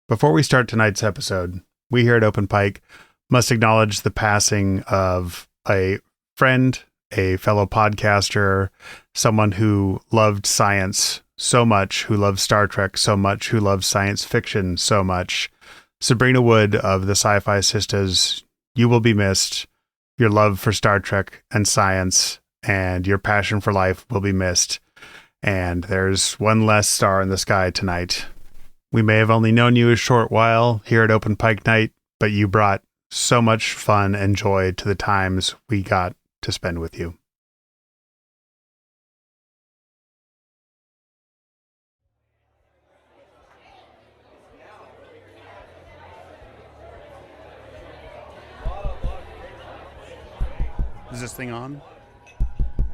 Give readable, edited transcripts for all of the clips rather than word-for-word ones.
Before we start tonight's episode, we here at Open Pike must acknowledge the passing of a friend, a fellow podcaster, someone who loved science so much, who loved Star Trek so much, who loved science fiction so much. Sabrina Wood of the Sci-Fi Sisters, you will be missed. Your love for Star Trek and science and your passion for life will be missed. And there's one less star in the sky tonight. We may have only known you a short while here at Open Pike Night, but you brought so much fun and joy to the times we got to spend with you. Is this thing on?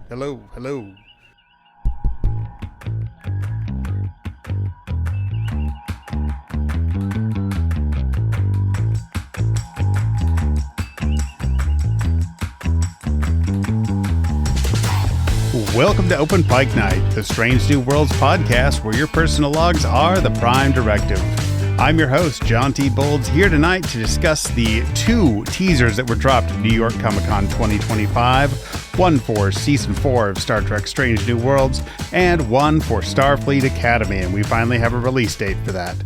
Hello, hello. Welcome to Open Pike Night, the Strange New Worlds podcast where your personal logs are the prime directive. I'm your host, John T. Bolds, here tonight to discuss the two teasers that were dropped at New York Comic Con 2025, one for Season 4 of Star Trek Strange New Worlds, and one for Starfleet Academy, and we finally have a release date for that.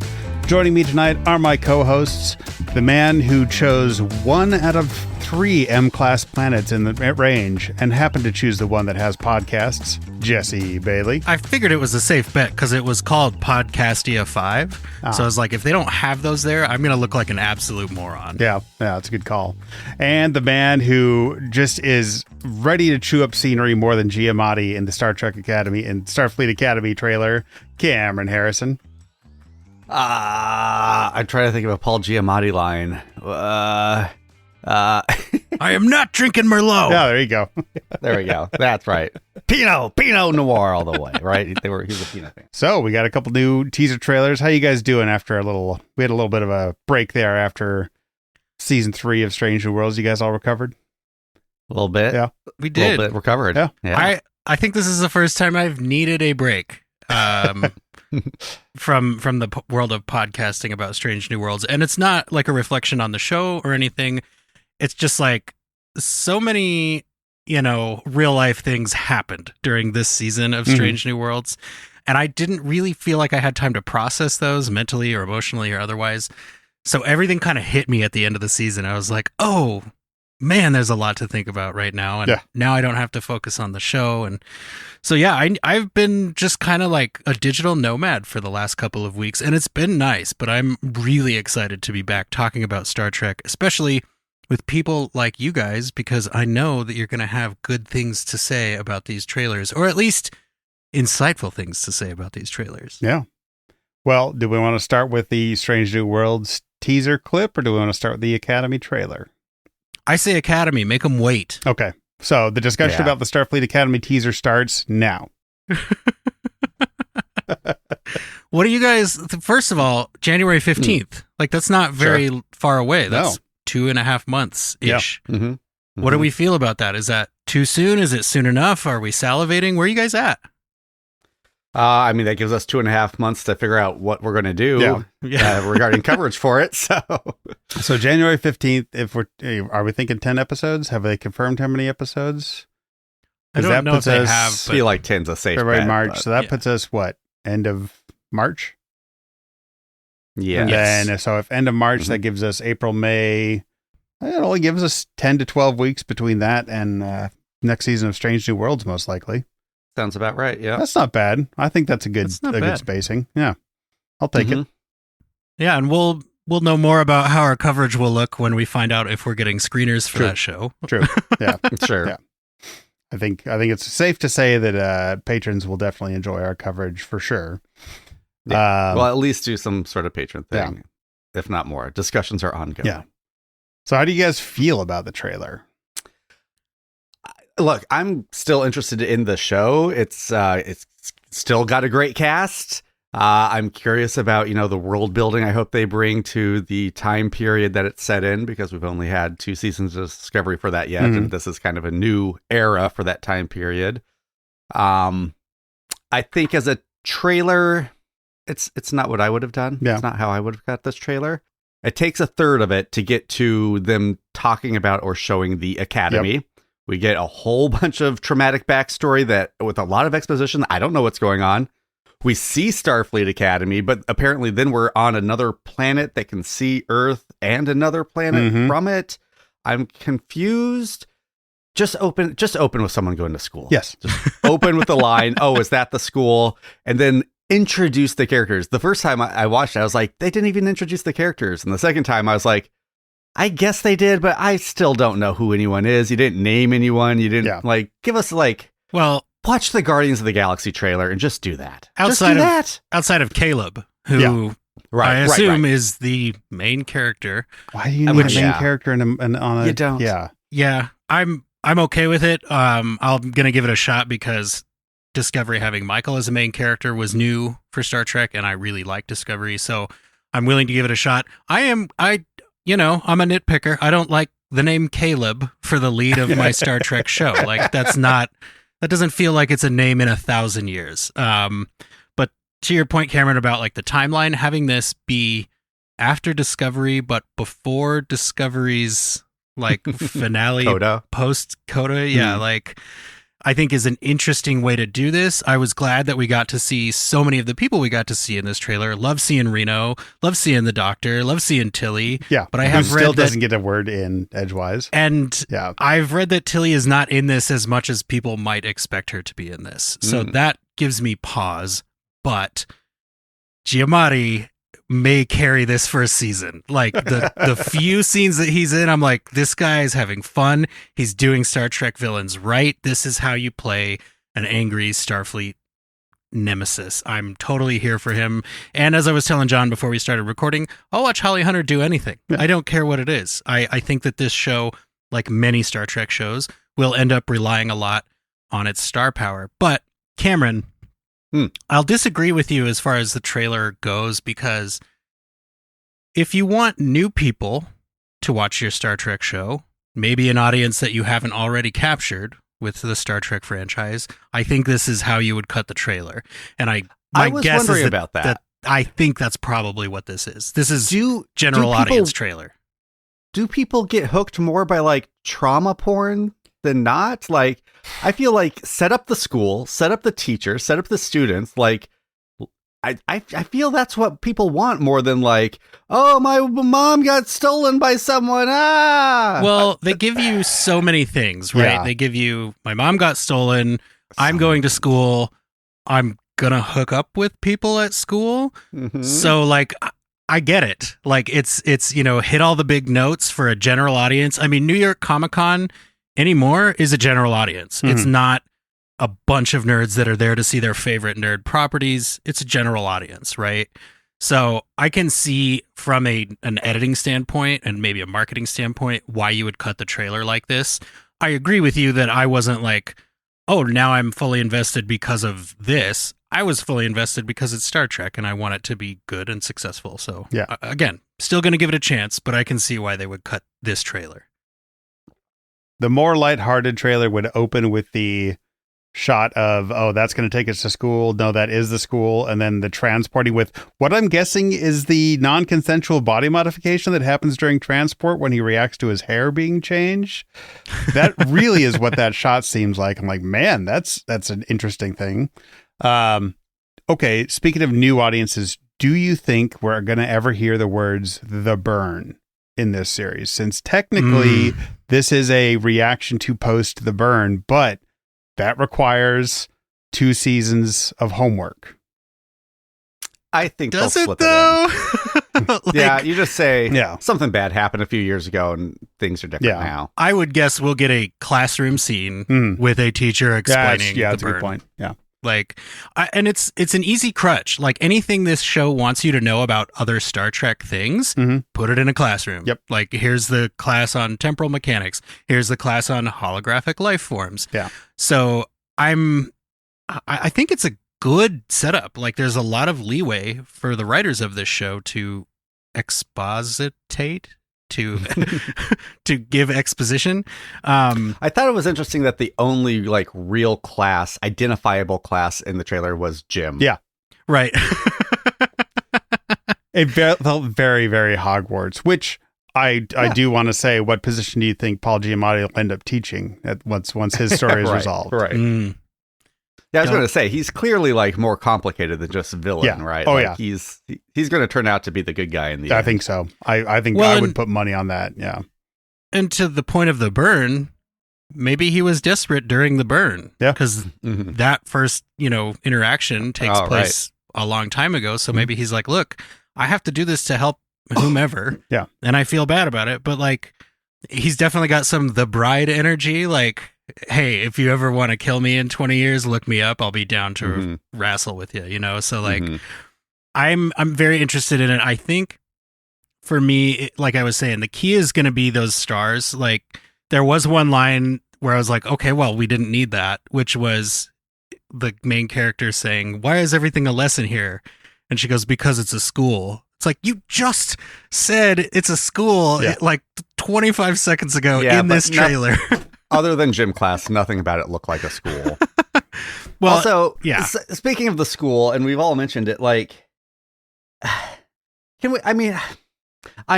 Joining me tonight are my co-hosts, the man who chose 1 out of 3 M-class planets in the range and happened to choose the one that has podcasts, Jesse Bailey. I figured it was a safe bet because it was called Podcastia 5. So I was like, if they don't have those there, I'm going to look like an absolute moron. Yeah, it's a good call. And the man who just is ready to chew up scenery more than Giamatti in the Star Trek Academy and Starfleet Academy trailer, Cameron Harrison. I'm trying to think of a Paul Giamatti line. I am not drinking Merlot. Yeah, there you go. There we go. That's right. Pinot Noir all the way, right? He was a Pinot fan. So we got a couple new teaser trailers. How you guys doing after we had a little bit of a break there after season 3 of Strange New Worlds? You guys all recovered? A little bit. Yeah. We did. A little bit recovered. Yeah. I think this is the first time I've needed a break. From the world of podcasting about Strange New Worlds. And it's not like a reflection on the show or anything. It's just like so many, real life things happened during this season of Strange New Worlds. And I didn't really feel like I had time to process those mentally or emotionally or otherwise. So everything kind of hit me at the end of the season. I was like, oh, man, there's a lot to think about right now. And now I don't have to focus on the show. And so, I've been just kind of like a digital nomad for the last couple of weeks. And it's been nice, but I'm really excited to be back talking about Star Trek, especially with people like you guys, because I know that you're going to have good things to say about these trailers, or at least insightful things to say about these trailers. Yeah. Well, do we want to start with the Strange New Worlds teaser clip, or do we want to start with the Academy trailer? I say Academy, make them wait. Okay. So the discussion about the Starfleet Academy teaser starts now. What do you guys, first of all, January 15th, like that's not very far away. That's 2.5 months-ish. Yeah. Mm-hmm. What do we feel about that? Is that too soon? Is it soon enough? Are we salivating? Where are you guys at? That gives us 2.5 months to figure out what we're going to do regarding coverage for it. So January 15th, are we thinking 10 episodes? Have they confirmed how many episodes? I don't know if they have. I feel like 10's a safe February, bet, March. So that puts us, what, end of March? Yeah. And then, so if end of March, that gives us April, May. It only gives us 10 to 12 weeks between that and next season of Strange New Worlds, most likely. Sounds about right. Yeah. That's not bad. I think that's a good spacing. Yeah. I'll take it. Yeah. And we'll know more about how our coverage will look when we find out if we're getting screeners for that show. True. Yeah. Sure. Yeah. I think it's safe to say that patrons will definitely enjoy our coverage for sure. Yeah. Well, at least do some sort of patron thing, if not more. Discussions are ongoing. Yeah. So how do you guys feel about the trailer? Look, I'm still interested in the show. It's still got a great cast. I'm curious about, the world building I hope they bring to the time period that it's set in, because we've only had 2 seasons of Discovery for that yet. And this is kind of a new era for that time period. I think as a trailer, it's not what I would have done. Yeah. It's not how I would have got this trailer. It takes a third of it to get to them talking about or showing the academy. Yep. We get a whole bunch of traumatic backstory that with a lot of exposition. I don't know what's going on. We see Starfleet Academy, but apparently then we're on another planet that can see Earth and another planet from it. I'm confused. Just open with someone going to school. Yes. Just open with the line, oh, is that the school? And then introduce the characters. The first time I watched it, I was like, they didn't even introduce the characters. And the second time I was like, I guess they did, but I still don't know who anyone is. You didn't name anyone. You didn't give us watch the Guardians of the Galaxy trailer and just do that. Outside of Caleb, who I assume is the main character. Why do you need a main character on a? You don't. Yeah. I'm okay with it. I'm gonna give it a shot because Discovery having Michael as a main character was new for Star Trek, and I really like Discovery, so I'm willing to give it a shot. I'm a nitpicker. I don't like the name Caleb for the lead of my Star Trek show. Like that doesn't feel like it's a name in 1,000 years. But to your point, Cameron, about like the timeline, having this be after Discovery, but before Discovery's like finale, post Coda. Yeah. Like I think is an interesting way to do this. I was glad that we got to see so many of the people we got to see in this trailer. Love seeing Reno, love seeing the Doctor, love seeing Tilly. Yeah. But I have read still doesn't get a word in edgewise. And I've read that Tilly is not in this as much as people might expect her to be in this. So that gives me pause. But Giamatti may carry this for a season. Like the few scenes that he's in, I'm like, this guy is having fun. He's doing Star Trek villains right. This is how you play an angry Starfleet nemesis. I'm totally here for him. And as I was telling John before we started recording, I'll watch Holly Hunter do anything. Yeah. I don't care what it is. I think that this show, like many Star Trek shows, will end up relying a lot on its star power. But Cameron, I'll disagree with you as far as the trailer goes, because if you want new people to watch your Star Trek show, maybe an audience that you haven't already captured with the Star Trek franchise, I think this is how you would cut the trailer. And my was guess wondering is about that. I think that's probably what this is. This is general audience trailer. Do people get hooked more by like trauma porn than not? Like, I feel like set up the school, set up the teacher, set up the students. Like, I feel that's what people want more than like, oh, my mom got stolen by someone. Well, they give you so many things, right? Yeah. They give you, my mom got stolen. I'm going to school. I'm gonna hook up with people at school. So like, I get it. Like it's hit all the big notes for a general audience. I mean, New York Comic Con anymore is a general audience. It's not a bunch of nerds that are there to see their favorite nerd properties. It's a general audience, right? So I can see from an editing standpoint and maybe a marketing standpoint why you would cut the trailer like this. I agree with you that I wasn't like, oh, now I'm fully invested because of this. I was fully invested because it's Star Trek and I want it to be good and successful. So again, still going to give it a chance, but I can see why they would cut this trailer. The more lighthearted trailer would open with the shot of, oh, that's going to take us to school. No, that is the school. And then the transporting with what I'm guessing is the non-consensual body modification that happens during transport when he reacts to his hair being changed. That really is what that shot seems like. I'm like, man, that's an interesting thing. Okay, speaking of new audiences, do you think we're going to ever hear the words "the burn" in this series? Since technically this is a reaction to post The Burn, but that requires 2 seasons of homework. I think does they'll it slip though? It in. Yeah, you just say something bad happened a few years ago and things are different now. I would guess we'll get a classroom scene with a teacher explaining the that's burn. A good point. Yeah. Like, and it's an easy crutch. Like anything this show wants you to know about other Star Trek things, put it in a classroom. Yep. Like here's the class on temporal mechanics. Here's the class on holographic life forms. Yeah. So I think it's a good setup. Like there's a lot of leeway for the writers of this show to expositate. To give exposition. I thought it was interesting that the only like real class, identifiable class in the trailer was Jim. Yeah. Right. It felt very, very Hogwarts, which I do want to say, what position do you think Paul Giamatti will end up teaching once his story is resolved? Right. Yeah, I was going to say, he's clearly like more complicated than just villain, right? Oh, like, he's going to turn out to be the good guy in the end. I think so. I think I would put money on that. Yeah. And to the point of the burn, maybe he was desperate during the burn. Yeah. Because that first, interaction takes place a long time ago. So maybe he's like, look, I have to do this to help whomever. Yeah. And I feel bad about it. But like, he's definitely got some The Bride energy. Like, hey, if you ever want to kill me in 20 years, look me up. I'll be down to wrestle with you, So like, I'm very interested in it. I think for me, like I was saying, the key is going to be those stars. Like, there was one line where I was like, okay, well, we didn't need that, which was the main character saying, why is everything a lesson here? And she goes, because it's a school. It's like, you just said it's a school like 25 seconds ago in this trailer. Other than gym class, nothing about it looked like a school. Well, also, speaking of the school, and we've all mentioned it, like, I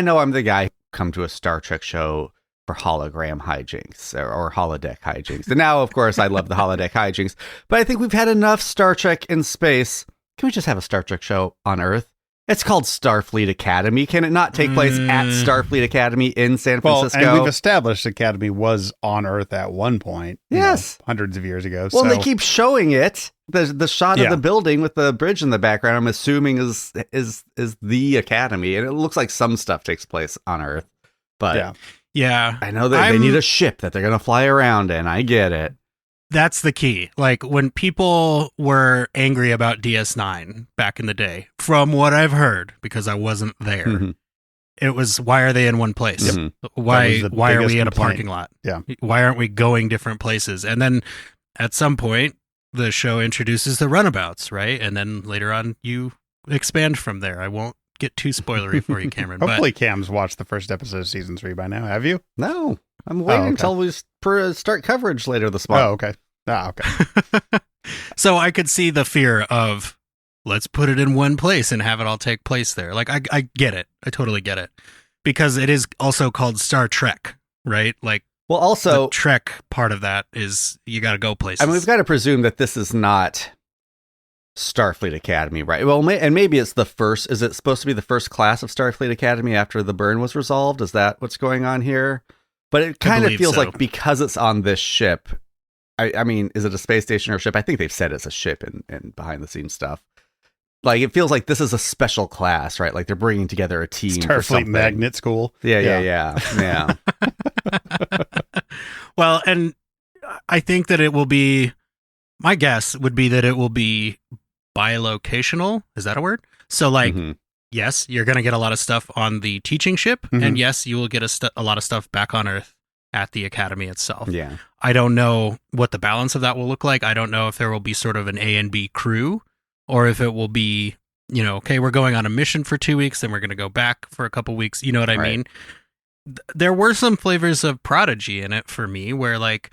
know I'm the guy who come to a Star Trek show for hologram hijinks or holodeck hijinks. And now, of course, I love the holodeck hijinks, but I think we've had enough Star Trek in space. Can we just have a Star Trek show on Earth? It's called Starfleet Academy. Can it not take place at Starfleet Academy in San Francisco? And we've established Academy was on Earth at one point. Yes. Hundreds of years ago. Well, they keep showing it. The shot of the building with the bridge in the background, I'm assuming is the Academy. And it looks like some stuff takes place on Earth. But yeah, I know that they need a ship that they're going to fly around in. I get it. That's the key. Like, when people were angry about DS9 back in the day, from what I've heard, because I wasn't there, it was, why are they in one place? Why are we in a parking lot? Yeah. Why aren't we going different places? And then at some point, the show introduces the runabouts, right? And then later on, you expand from there. I won't get too spoilery for you, Cameron. Hopefully Cam's watched the first episode of season 3 by now. Have you? No. I'm waiting until we start coverage later this month. Oh, okay. Okay. So I could see the fear of, let's put it in one place and have it all take place there. Like, I get it. I totally get it. Because it is also called Star Trek, right? Like, well, also, the Trek part of that is you got to go places. I mean, we've got to presume that this is not Starfleet Academy, right? Well, and maybe it's the first. Is it supposed to be the first class of Starfleet Academy after the burn was resolved? Is that what's going on here? But it kind of feels like, because it's on this ship, I mean, is it a space station or a ship? I think they've said it's a ship in behind the scenes stuff. Like, it feels like this is a special class, right? Like, they're bringing together a team. Starfleet Magnet School. Yeah. Well, and I think that it will be, my guess would be that it will be bilocational. Is that a word? So, like, yes, you're going to get a lot of stuff on the teaching ship, and yes, you will get a lot of stuff back on Earth at the Academy itself. Yeah. I don't know what the balance of that will look like. I don't know if there will be sort of an A and B crew, or if it will be, okay, we're going on a mission for 2 weeks, then we're going to go back for a couple weeks. You know what I mean? There were some flavors of Prodigy in it for me, where, like,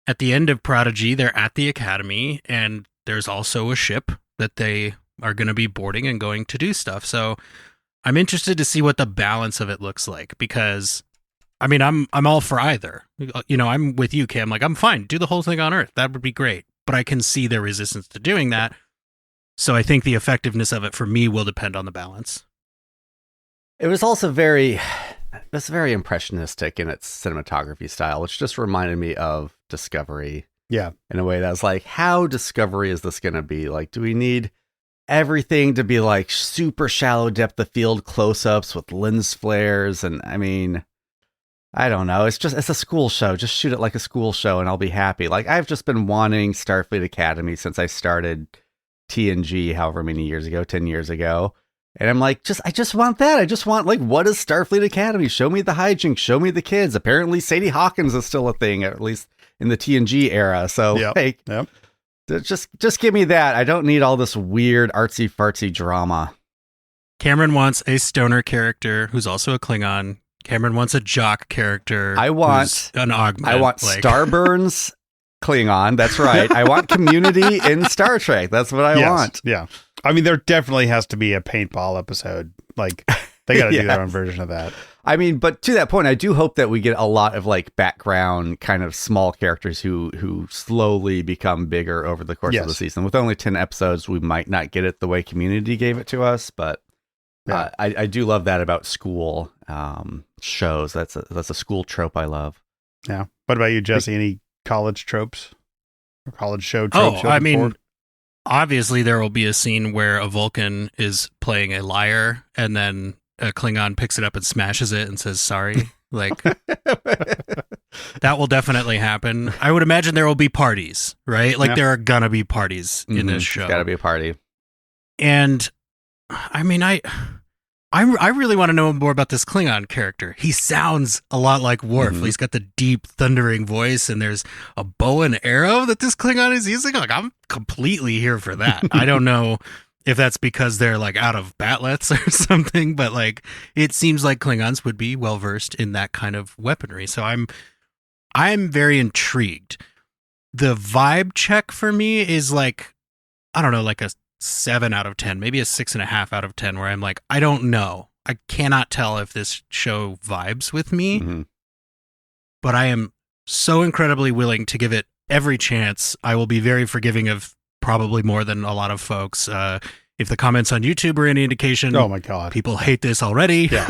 at the end of Prodigy, they're at the Academy, and there's also a ship that they are going to be boarding and going to do stuff. So I'm interested to see what the balance of it looks like, because, I mean, I'm all for either. I'm with you, Cam. Like, I'm fine. Do the whole thing on Earth. That would be great. But I can see their resistance to doing that. So I think the effectiveness of it for me will depend on the balance. It was also very impressionistic in its cinematography style, which just reminded me of Discovery. Yeah. In a way that was like, how Discovery is this going to be? Like, do we need everything to be like super shallow depth of field close-ups with lens flares? And I mean, I don't know. It's a school show. Just shoot it like a school show and I'll be happy. Like, I've just been wanting Starfleet Academy since I started TNG however many years ago, 10 years ago. And I'm like, I just want that. I just want, like, what is Starfleet Academy? Show me the hijinks. Show me the kids. Apparently Sadie Hawkins is still a thing, at least in the TNG era. So, just give me that. I don't need all this weird artsy fartsy drama. Cameron wants a stoner character who's also a Klingon. Cameron wants a jock character. I want an augment. I want Starburns Klingon. That's right. I want Community in Star Trek. That's what I want. Yeah. I mean, there definitely has to be a paintball episode Like they got to do Yeah. their own version of that. I mean, but to that point, I do hope that we get a lot of like background kind of small characters who slowly become bigger over the course of the season. With only 10 episodes, we might not get it the way Community gave it to us, but I do love that about school shows. That's a school trope I love. Yeah. What about you, Jesse? Any college tropes or college show tropes? Oh, I mean, obviously there will be a scene where a Vulcan is playing a lyre and then a Klingon picks it up and smashes it and says sorry. Like that will definitely happen. I would imagine there will be parties, right? Like there are gonna be parties in this show. It's gotta be a party. And I mean, I really want to know more about this Klingon character. He sounds a lot like Worf. He's got the deep, thundering voice, and there's a bow and arrow that this Klingon is using. Like, I'm completely here for that. I don't know if that's because they're like out of batlets or something, but like it seems like Klingons would be well versed in that kind of weaponry. So I'm very intrigued. The vibe check for me is like, I don't know, like a 7 out of 10, maybe a 6.5 out of 10, where I'm like, I don't know. I cannot tell if this show vibes with me, but I am so incredibly willing to give it every chance. I will be very forgiving of probably more than a lot of folks. If the comments on YouTube are any indication, oh my God, people hate this already. Yeah.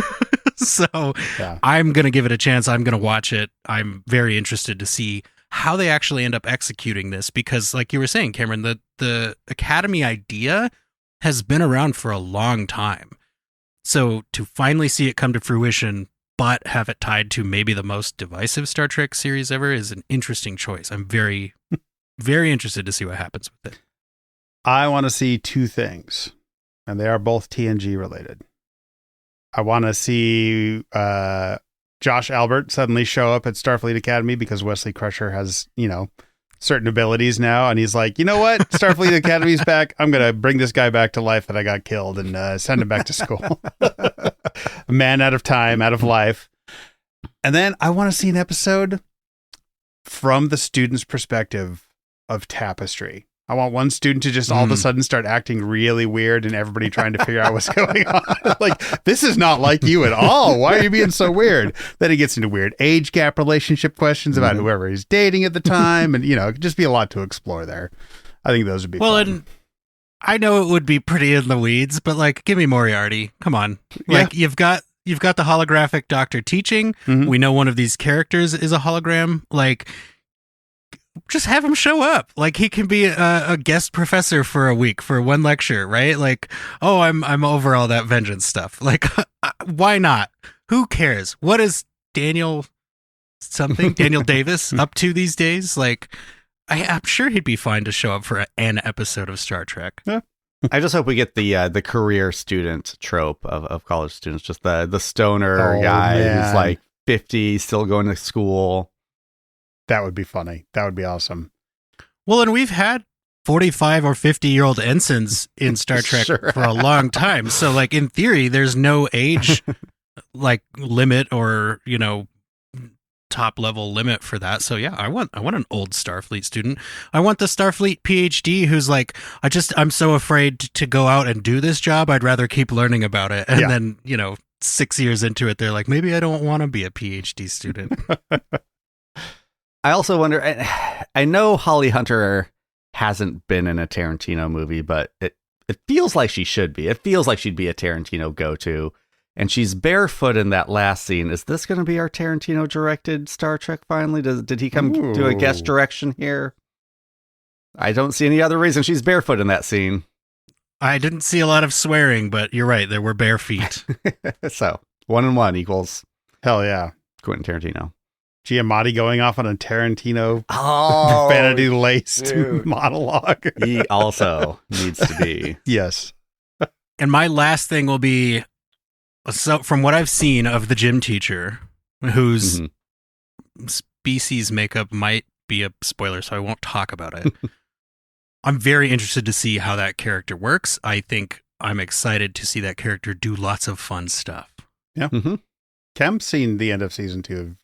So I'm going to give it a chance. I'm going to watch it. I'm very interested to see how they actually end up executing this, because like you were saying, Cameron, the Academy idea has been around for a long time. So to finally see it come to fruition, but have it tied to maybe the most divisive Star Trek series ever is an interesting choice. I'm very, very interested to see what happens with it. I want to see two things, and they are both TNG related. I want to see Josh Albert suddenly show up at Starfleet Academy because Wesley Crusher has, certain abilities now. And he's like, you know what? Starfleet Academy's back. I'm going to bring this guy back to life that I got killed and send him back to school. A man out of time, out of life. And then I want to see an episode from the student's perspective of Tapestry. I want one student to just all of a sudden start acting really weird and everybody trying to figure out what's going on. Like, this is not like you at all. Why are you being so weird? Then he gets into weird age gap relationship questions about whoever he's dating at the time. And, it could just be a lot to explore there. I think those would be fun. And I know it would be pretty in the weeds, but like, give me Moriarty. Come on. Like, you've got the holographic doctor teaching. We know one of these characters is a hologram. Like, just have him show up. Like, he can be a guest professor for a week for one lecture, right? Like, oh, I'm over all that vengeance stuff. Like, why not? Who cares? What is Daniel Davis up to these days? Like, I'm sure he'd be fine to show up for an episode of Star Trek. Yeah. I just hope we get the career student trope of college students, just the stoner guy who's like 50, still going to school. That would be funny. That would be awesome. Well, and we've had 45 or 50-year-old ensigns in Star Trek for a long time. So, like, in theory, there's no age, like, limit or, top level limit for that. So, yeah, I want an old Starfleet student. I want the Starfleet PhD who's like, I'm so afraid to go out and do this job. I'd rather keep learning about it. And then, 6 years into it, they're like, maybe I don't want to be a PhD student. I also wonder, I know Holly Hunter hasn't been in a Tarantino movie, but it feels like she should be. It feels like she'd be a Tarantino go-to. And she's barefoot in that last scene. Is this going to be our Tarantino-directed Star Trek finally? Did he come do a guest direction here? I don't see any other reason she's barefoot in that scene. I didn't see a lot of swearing, but you're right. There were bare feet. So, 1 and 1 equals... Hell yeah. Quentin Tarantino. Giamatti going off on a Tarantino vanity-laced monologue. He also needs to be. Yes. And my last thing will be, so from what I've seen of the gym teacher, whose species makeup might be a spoiler, so I won't talk about it. I'm very interested to see how that character works. I think I'm excited to see that character do lots of fun stuff. Yeah. Cam's seen the end of season 2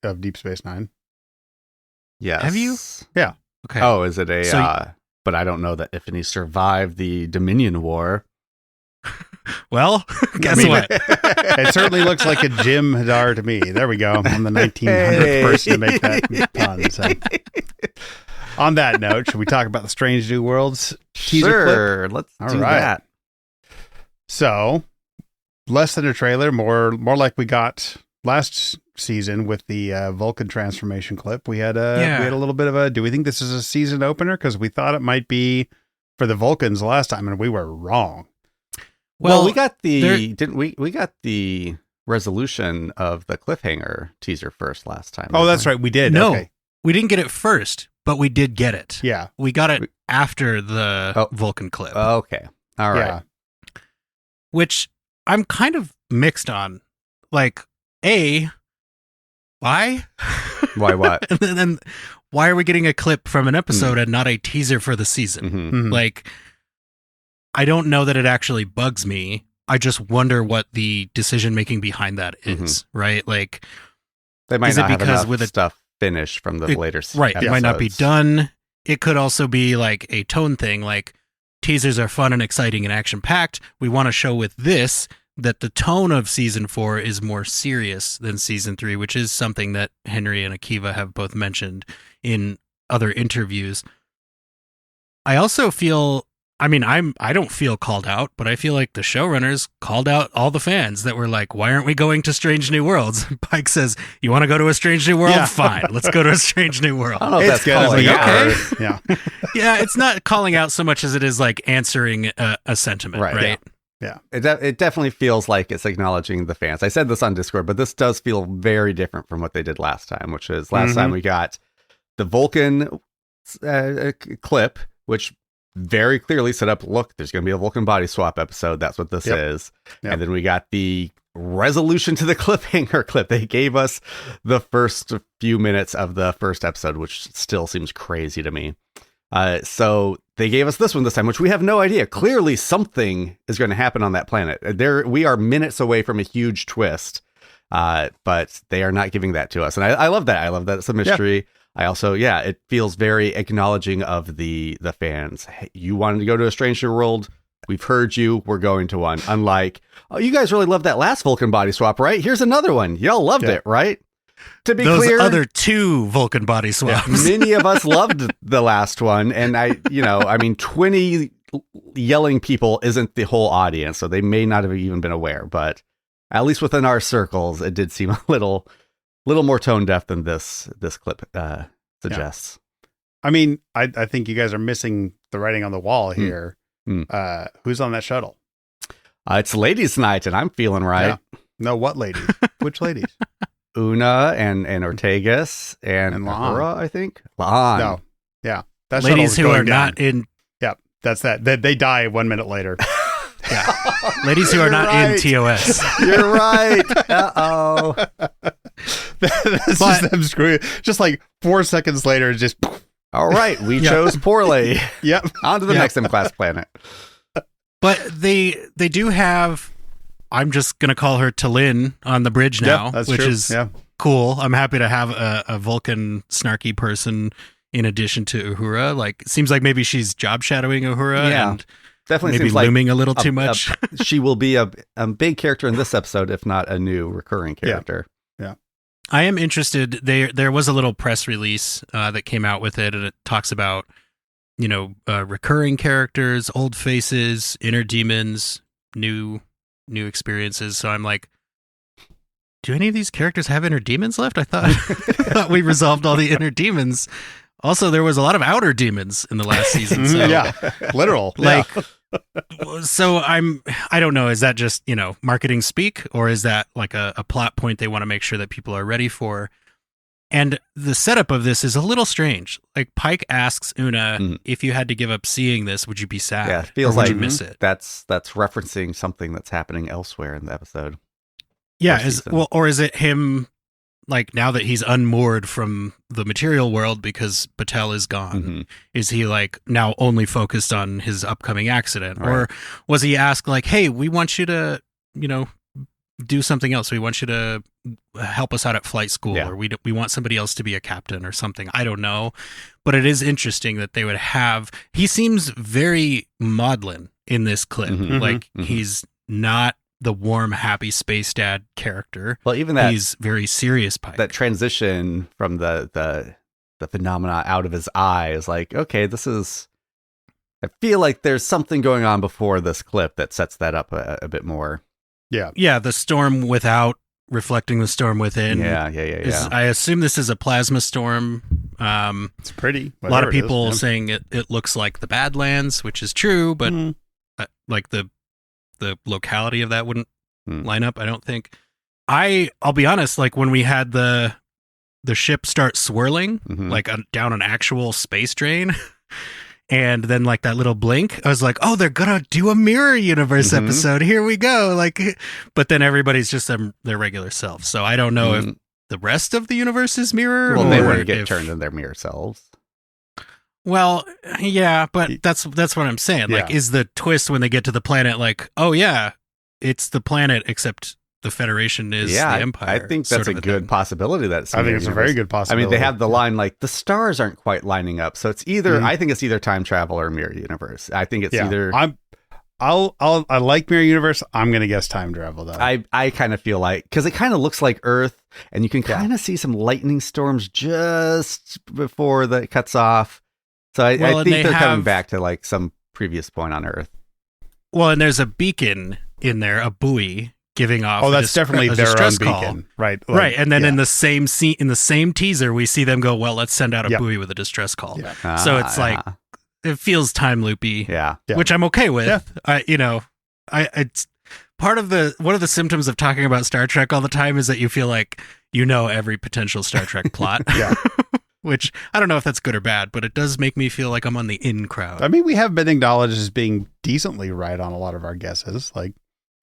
of Deep Space Nine. Yes. Have you? Yeah. Okay. Oh, is it but I don't know that if any survived the Dominion War. Well, guess what? It certainly looks like a Jim Hadar to me. There we go. I'm the 1900th person to make that pun. So. On that note, should we talk about the Strange New Worlds teaser clip? Let's do that. So, less than a trailer, more like we got last season with the Vulcan transformation clip. We had a little bit of a. Do we think this is a season opener? Because we thought it might be for the Vulcans last time, and we were wrong. Well, we got the didn't we? We got the resolution of the cliffhanger teaser first last time. Oh, that's right. We did. No, okay. We didn't get it first, but we did get it. Yeah, we got it after the Vulcan clip. Okay, all right. Yeah. Which I'm kind of mixed on. Like, why? Why what? And then why are we getting a clip from an episode and not a teaser for the season? Mm-hmm. Mhm. Like, I don't know that it actually bugs me. I just wonder what the decision making behind that is, right? Like, They might is not it have because enough with stuff finished from the later right, it might not be episodes. done. It could also be like a tone thing, like teasers are fun and exciting and action packed. We want to show with this that the tone of season 4 is more serious than season 3, which is something that Henry and Akiva have both mentioned in other interviews. I also feel, I don't feel called out, but I feel like the showrunners called out all the fans that were like, why aren't we going to Strange New Worlds? Pike says, you want to go to a Strange New World? Yeah. Fine, let's go to a Strange New World. I don't know if It's that's good. I was calling like, out. okay. Yeah. Yeah, it's not calling out so much as it is like answering a sentiment, right? It definitely feels like it's acknowledging the fans. I said this on Discord, but this does feel very different from what they did last time, which is last time we got the Vulcan clip, which very clearly set up, look, there's going to be a Vulcan body swap episode. That's what this is. Yep. And then we got the resolution to the cliffhanger clip. They gave us the first few minutes of the first episode, which still seems crazy to me. So they gave us this one this time, which we have no idea. Clearly something is going to happen on that planet. We are minutes away from a huge twist, but they are not giving that to us. And I love that. I love that it's a mystery. Yeah. I also, it feels very acknowledging of the fans. Hey, you wanted to go to a Strange New World. We've heard you. We're going to one. Unlike, oh, you guys really loved that last Vulcan body swap, right? Here's another one. Y'all loved it, right? To be Those clear, other 2 Vulcan body swaps. many of us loved the last one. And 20 yelling people isn't the whole audience. So they may not have even been aware, but at least within our circles, it did seem a little more tone deaf than this clip suggests. Yeah. I think you guys are missing the writing on the wall here. Who's on that shuttle? It's ladies' night, and I'm feeling right. Yeah. No, what ladies? Which ladies? Una and Ortegas and Uhura, I think. La'an. No. Yeah. That ladies shuttle who is are going down. not in. Yeah. That's that. They die 1 minute later. Yeah. Ladies who are not in TOS. You're right. Uh-oh. That's just them screwing. Just like 4 seconds later, just. All right. We chose poorly. Yep. On to the next M-class planet. But they do have, I'm just going to call her T'Lyn on the bridge now, that's which true. is cool. I'm happy to have a Vulcan snarky person in addition to Uhura. Like, it seems like maybe she's job shadowing Uhura and definitely maybe seems looming like a little too much. She will be a big character in this episode, if not a new recurring character. Yeah. I am interested. There was a little press release that came out with it, and it talks about, recurring characters, old faces, inner demons, new experiences. So I'm like, do any of these characters have inner demons left? I thought we resolved all the inner demons. Also, there was a lot of outer demons in the last season. So, literal. So I don't know. Is that just, marketing speak, or is that like a plot point they want to make sure that people are ready for? And the setup of this is a little strange. Like, Pike asks Una, if you had to give up seeing this, would you be sad? Yeah, it feels or would like you miss it? That's referencing something that's happening elsewhere in the episode. Yeah, or is it him, like, now that he's unmoored from the material world because Batel is gone, is he like now only focused on his upcoming accident? Right. Or was he asked like, hey, we want you to, do something else. We want you to help us out at flight school, or we want somebody else to be a captain or something. I don't know. But it is interesting that they would have, he seems very maudlin in this clip. Mhm. Like Mhm. he's not the warm, happy space dad character. Well, even that He's very serious Pike. that transition from the phenomena out of his eye is like, okay, this is. I feel like there's something going on before this clip that sets that up a bit more. Yeah, the storm without reflecting the storm within. Yeah. I assume this is a plasma storm. It's pretty. A lot of whatever it is, people yeah. saying it looks like the Badlands, which is true, but Mm. like the locality of that wouldn't Hmm. line up, I don't think. I'll be honest, like when we had the ship start swirling, Mhm. like down an actual space drain, and then like that little blink, I was like, oh, they're gonna do a mirror universe Mhm. episode. Here we go. Like, but then everybody's just their regular self. So I don't know if Mm. the rest of the universe is mirror. Well, they or wouldn't get if- turned in their mirror selves. Well, yeah, but that's what I'm saying. Like, Yeah. is the twist when they get to the planet like, oh yeah, it's the planet, except the Federation is the Empire. I think that's sort a of good thing. possibility. That's I think it's a very good I possibility. mean, they have the line like the stars aren't quite lining up, so it's either. Mhm. I think it's either time travel or mirror universe. I think it's either. I like Mirror Universe. I'm gonna guess time travel though. I kind of feel like because it kind of looks like Earth, and you can Yeah. kind of see some lightning storms just before it cuts off. So I Well, and think they they're coming have- back to like some previous point on Earth. Well, and there's a beacon in there, a buoy giving off. Oh, a that's definitely a their own distress call. beacon, right? Right, and then yeah. in the same scene, in the same teaser, we see them go, "Well, let's send out a Yep. buoy with a distress call." Yeah. So it's like it feels time loopy, yeah. Yeah. which I'm okay with. Yeah. It's part of one of the symptoms of talking about Star Trek all the time is that you feel like you know every potential Star Trek plot. Yeah. Which I don't know if that's good or bad, but it does make me feel like I'm on the in crowd. I mean, we have been acknowledged as being decently right on a lot of our guesses. Like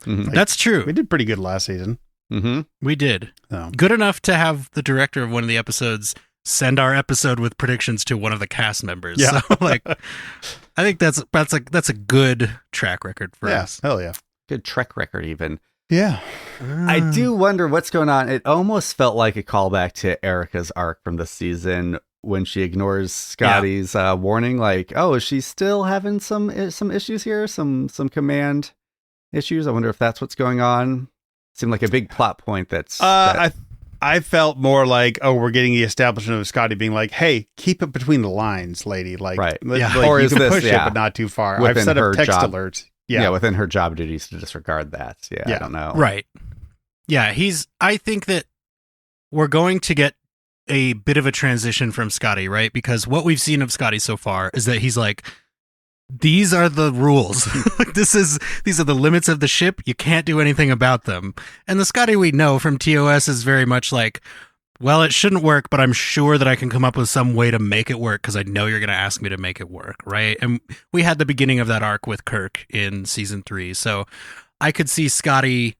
Mhm. That's true. we did pretty good last season. Mm-hmm. We did. So. Good enough to have the director of one of the episodes send our episode with predictions to one of the cast members. Yeah. So like I think that's a good track record for Yeah, us. hell yeah. Good track record, even. Yeah. I do wonder what's going on. It almost felt like a callback to Erica's arc from this season when she ignores Scotty's warning. Like, oh, is she still having some issues here? Some command issues? I wonder if that's what's going on. Seemed like a big plot point. I felt more like, oh, we're getting the establishment of Scotty being like, hey, keep it between the lines, lady. Like, Right. Yeah. like Or you is can this- push yeah, it, but not too far. within I've set her up text job. alerts. yeah, within her job duties to disregard that. Yeah, Yeah. I don't know. Right. Yeah, I think that we're going to get a bit of a transition from Scotty, right? Because what we've seen of Scotty so far is that he's like, these are the rules. These are the limits of the ship. You can't do anything about them. And the Scotty we know from TOS is very much like, well, it shouldn't work, but I'm sure that I can come up with some way to make it work because I know you're going to ask me to make it work, right? And we had the beginning of that arc with Kirk in season 3. So I could see Scotty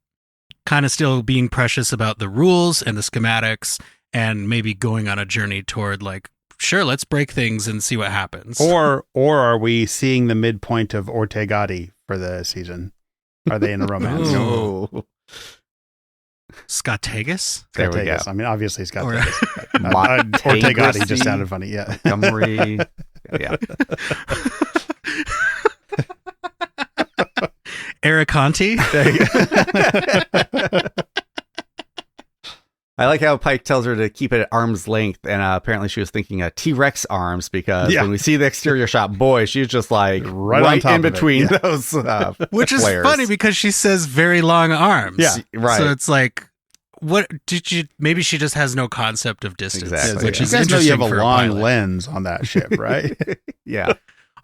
kind of still being precious about the rules and the schematics and maybe going on a journey toward like, sure, let's break things and see what happens. Or are we seeing the midpoint of Ortegati for the season? Are they in a romance? Ooh. Oh, Scottagus? there we go. Ortegas. I mean, obviously it's got Or- Ortegati just sounded funny. Yeah. Montgomery. Yeah. Eric Conti? There you go. I like how Pike tells her to keep it at arm's length, and apparently she was thinking T-Rex arms because Yeah. when we see the exterior shot, boy, she's just like Right on top in of it, between yeah. those Which is flares. funny because she says very long arms. Yeah. Right. So it's like, what did you, maybe she just has no concept of distance. Exactly. Which you is guys know you have a interesting for long pilot. lens on that ship, right? Yeah.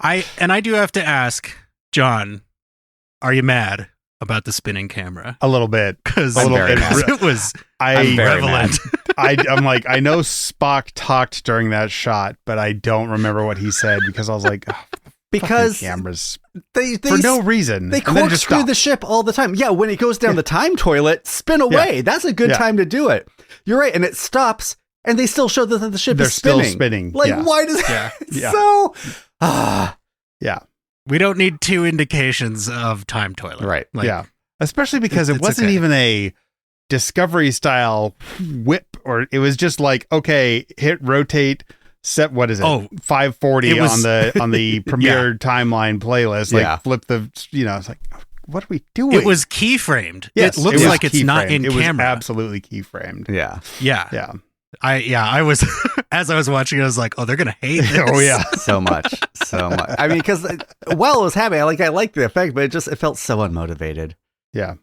I do have to ask, John, are you mad about the spinning camera? A little bit. Because I'm very mad. it was I'm very prevalent. I'm like, I know Spock talked during that shot, but I don't remember what he said because I was like, oh, Because fucking cameras they for no reason. They And then just corkscrew stop. the ship all the time. Yeah, when it goes down the time toilet, spin away. That's a good Yeah. time to do it. You're right, and it stops, and they still show that the ship They're is spinning. still spinning. Like, yeah. why does Yeah. Yeah. so? Yeah. We don't need 2 indications of time toilet. Right. Like, yeah. Especially because it it's wasn't okay. even a Discovery style whip, or it was just like, okay, hit rotate set, what is it? Oh, 540 it was- on the premiere timeline playlist. Like, Yeah. flip the, it's like, what are we doing? It was keyframed. Yes, it looks was like it's not keyframed. in camera. It was absolutely keyframed. Yeah. Yeah. Yeah. I was as I was watching, I was like, oh, they're gonna hate this. Oh yeah. So much. I mean, because while it was happening, I liked the effect, but it felt so unmotivated. Yeah.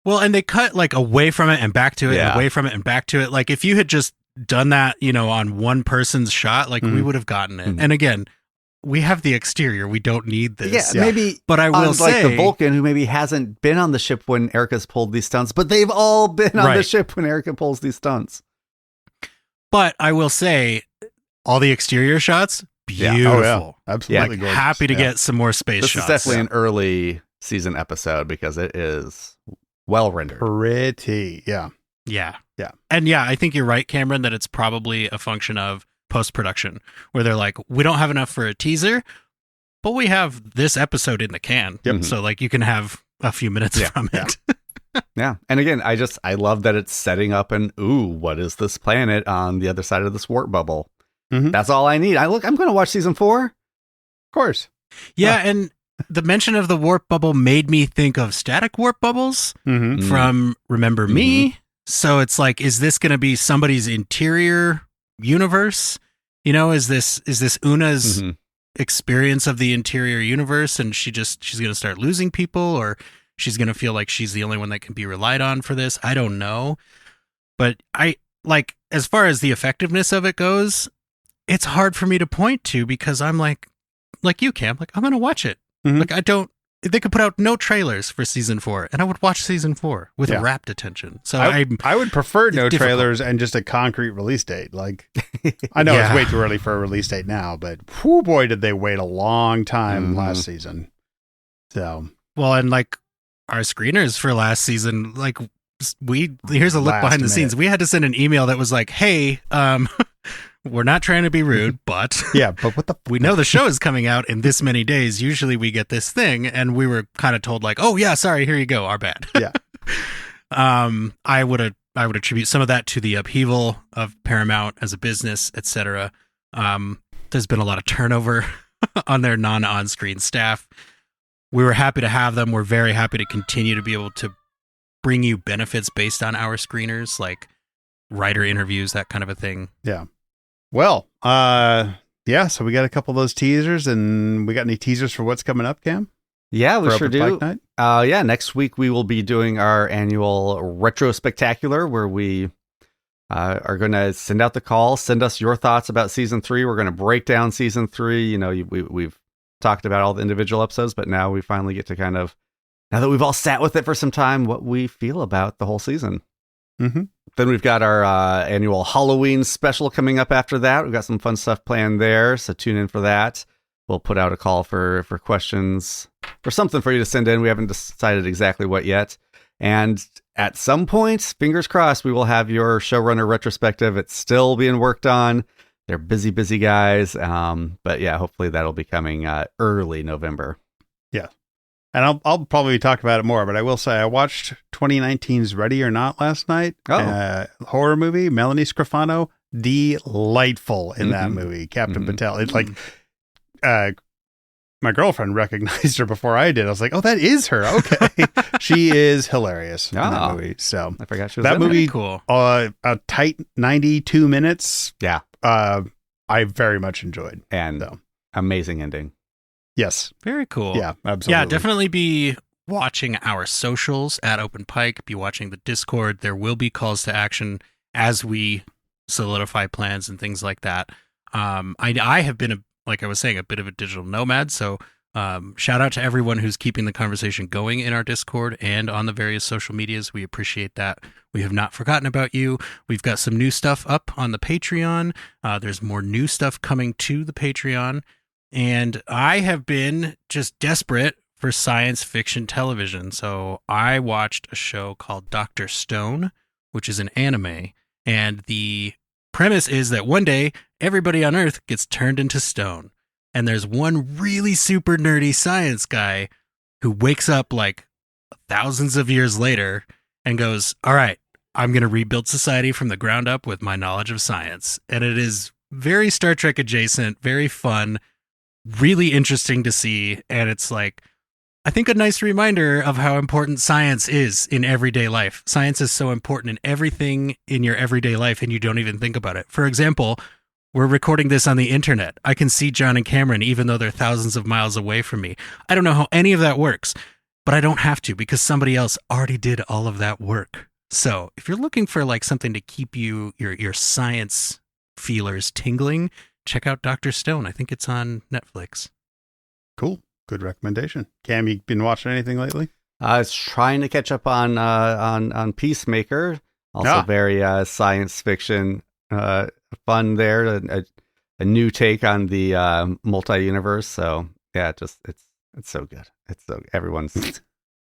Well, and they cut like away from it and back to it, and Yeah. away from it and back to it. Like if you had just done that, on one person's shot, like we would have gotten it. Mhm. And again, we have the exterior. We don't need this. Yeah, maybe. But I will on, say, like the Vulcan, who maybe hasn't been on the ship when Erica's pulled these stunts, but they've all been on the Right. ship when Erica pulls these stunts. but I will say, all the exterior shots, Yeah. beautiful. Oh yeah. Absolutely gorgeous. Happy to Yeah. get some more space This shots. is definitely an early season episode because it is well rendered. pretty. Yeah. Yeah. Yeah. And yeah, I think you're right, Cameron, that it's probably a function of post-production where they're like, we don't have enough for a teaser, but we have this episode in the can. Yep. So like you can have a few minutes Yeah. from it. Yeah. And again, I love that it's setting up what is this planet on the other side of this warp bubble? Mhm. That's all I need. I'm going to watch season 4. Of course. Yeah, and the mention of the warp bubble made me think of static warp bubbles Mm-hmm. Mm. from Remember Me. So it's like, is this going to be somebody's interior universe? Is this Una's Mhm. experience of the interior universe, and she's going to start losing people, or she's going to feel like she's the only one that can be relied on for this? I don't know. But as far as the effectiveness of it goes, it's hard for me to point to because I'm like you, Cam, like I'm going to watch it. Mhm. Like they could put out no trailers for season 4 and I would watch season 4 with Yeah. rapt attention. So I would prefer no difficult. trailers and just a concrete release date. Like, I know Yeah. it's way too early for a release date now, but whoo boy, did they wait a long time Mhm. last season. So well, and like our screeners for last season, like here's a look Last behind the minute. scenes. We had to send an email that was like, hey, we're not trying to be rude, but yeah, but what the we know the show is coming out in this many days. Usually we get this thing, and we were kind of told like, oh yeah, sorry, here you go, our bad. Yeah. I would attribute some of that to the upheaval of Paramount as a business, etc. There's been a lot of turnover on their on-screen staff. We were happy to have them. We're very happy to continue to be able to bring you benefits based on our screeners, like writer interviews, that kind of a thing. Well, yeah, so we got a couple of those teasers, and we got any teasers for what's coming up, Cam? Yeah, we For sure Open do. Mic Night? Yeah, next week we will be doing our annual retro spectacular where we are going to send out the call, send us your thoughts about season 3. We're going to break down season 3. We've talked about all the individual episodes, but now we finally get to kind of, now that we've all sat with it for some time, what we feel about the whole season. Mm-hmm. Then we've got our annual Halloween special coming up after that. We've got some fun stuff planned there, so tune in for that. We'll put out a call for questions or something for you to send in. We haven't decided exactly what yet. And at some point, fingers crossed, we will have your showrunner retrospective. It's still being worked on. They're busy guys. But yeah, hopefully that'll be coming early November. And I'll probably talk about it more, but I will say I watched 2019's Ready or Not last night. Oh. Horror movie, Melanie Scrofano, delightful in that Mhm. movie. Captain Mhm. Patel. It's like, my girlfriend recognized her before I did. I was like, oh, that is her. Okay. She is hilarious in Oh. that movie. So I forgot she was That in there. movie- Cool. a tight 92 minutes. Yeah. I very much enjoyed. And So. amazing ending. Yes. Very cool. Yeah, absolutely. Yeah, definitely be watching our socials at Open Pike, be watching the Discord. There will be calls to action as we solidify plans and things like that. I have been, like I was saying, a bit of a digital nomad. So shout out to everyone who's keeping the conversation going in our Discord and on the various social medias. We appreciate that. We have not forgotten about you. We've got some new stuff up on the Patreon. There's more new stuff coming to the Patreon. And I have been just desperate for science fiction television. So I watched a show called Dr. Stone, which is an anime. And the premise is that one day everybody on Earth gets turned into stone. And there's one really super nerdy science guy who wakes up like thousands of years later and goes, all right, I'm going to rebuild society from the ground up with my knowledge of science. And it is very Star Trek adjacent, very fun, really interesting to see. And it's like, I think a nice reminder of how important science is in everyday life. Science is so important in everything in your everyday life, and you don't even think about it. For example, we're recording this on the internet. I can see John and Cameron, even though they're thousands of miles away from me. I don't know how any of that works, but I don't have to because somebody else already did all of that work. So if you're looking for like something to keep you your science feelers tingling, check out Dr. Stone. I think it's on Netflix. Cool. Good recommendation. Cam, you been watching anything lately? I was trying to catch up on Peacemaker. Also very science fiction fun there. A new take on the multi-universe. So yeah, just it's so good. It's so everyone's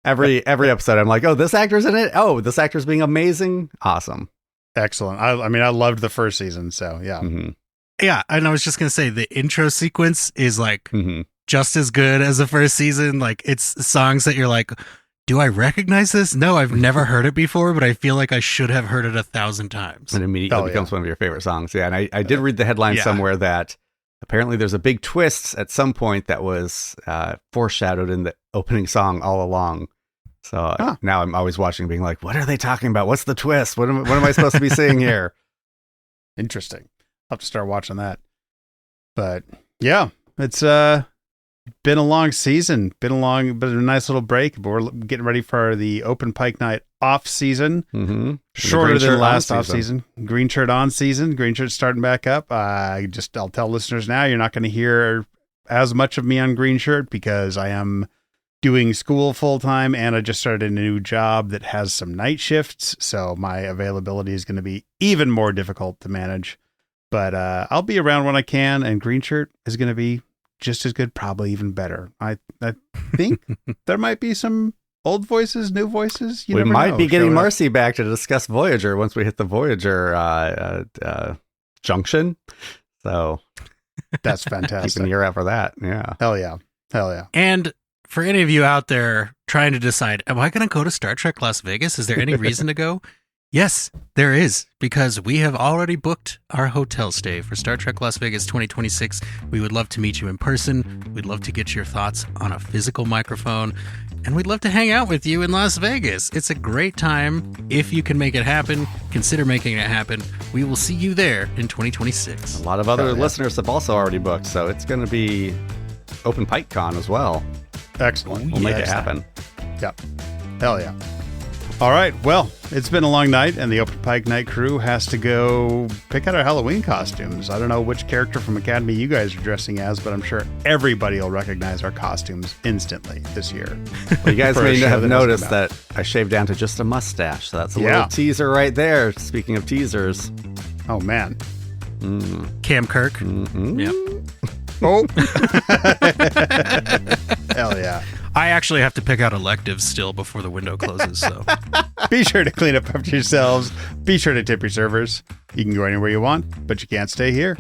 every episode. I'm like, oh, this actor's in it. Oh, this actor's being amazing. Awesome. Excellent. I mean, I loved the first season. So yeah. Mm-hmm. Yeah, and I was just gonna say the intro sequence is like just as good as the first season. Like it's songs that you're like, do I recognize this? No, I've never heard it before, but I feel like I should have heard it 1,000 times. And immediately becomes one of your favorite songs. Yeah, and I did read the headline somewhere that apparently there's a big twist at some point that was foreshadowed in the opening song all along. So now I'm always watching being like, what are they talking about? What's the twist? What am I supposed to be seeing here? Interesting. I'll have to start watching that. But yeah, it's been a long season, been a nice little break, but we're getting ready for the Open Pike Night off season. Mm-hmm. Shorter than last off season. Green shirt on season. Green shirt starting back up. I'll tell listeners now, you're not going to hear as much of me on green shirt because I am doing school full time and I just started a new job that has some night shifts. So my availability is going to be even more difficult to manage, but I'll be around when I can, and green shirt is going to be just as good, probably even better. I think there might be some old voices, new voices. We might be getting Marcy back to discuss Voyager once we hit the Voyager junction. So that's fantastic. Keep an ear out for that. Yeah. Hell yeah. And for any of you out there trying to decide, am I going to go to Star Trek Las Vegas? Is there any reason to go? Yes, there is, because we have already booked our hotel stay for Star Trek Las Vegas 2026. We would love to meet you in person. We'd love to get your thoughts on a physical microphone, and we'd love to hang out with you in Las Vegas. It's a great time. If you can make it happen, consider making it happen. We will see you there in 2026. A lot of other listeners have also already booked, so it's going to be Open Pike Con as well. Excellent. We'll make it happen. Yep. Hell yeah. All right. Well, it's been a long night, and the Open Pike Night crew has to go pick out our Halloween costumes. I don't know which character from Academy you guys are dressing as, but I'm sure everybody will recognize our costumes instantly this year. Well, you guys may have noticed that I shaved down to just a mustache, so that's a little teaser right there. Speaking of teasers. Oh, man. Cam Kirk. Mm-hmm. Yep. Oh. Hell yeah. I actually have to pick out electives still before the window closes, so. Be sure to clean up after yourselves. Be sure to tip your servers. You can go anywhere you want, but you can't stay here.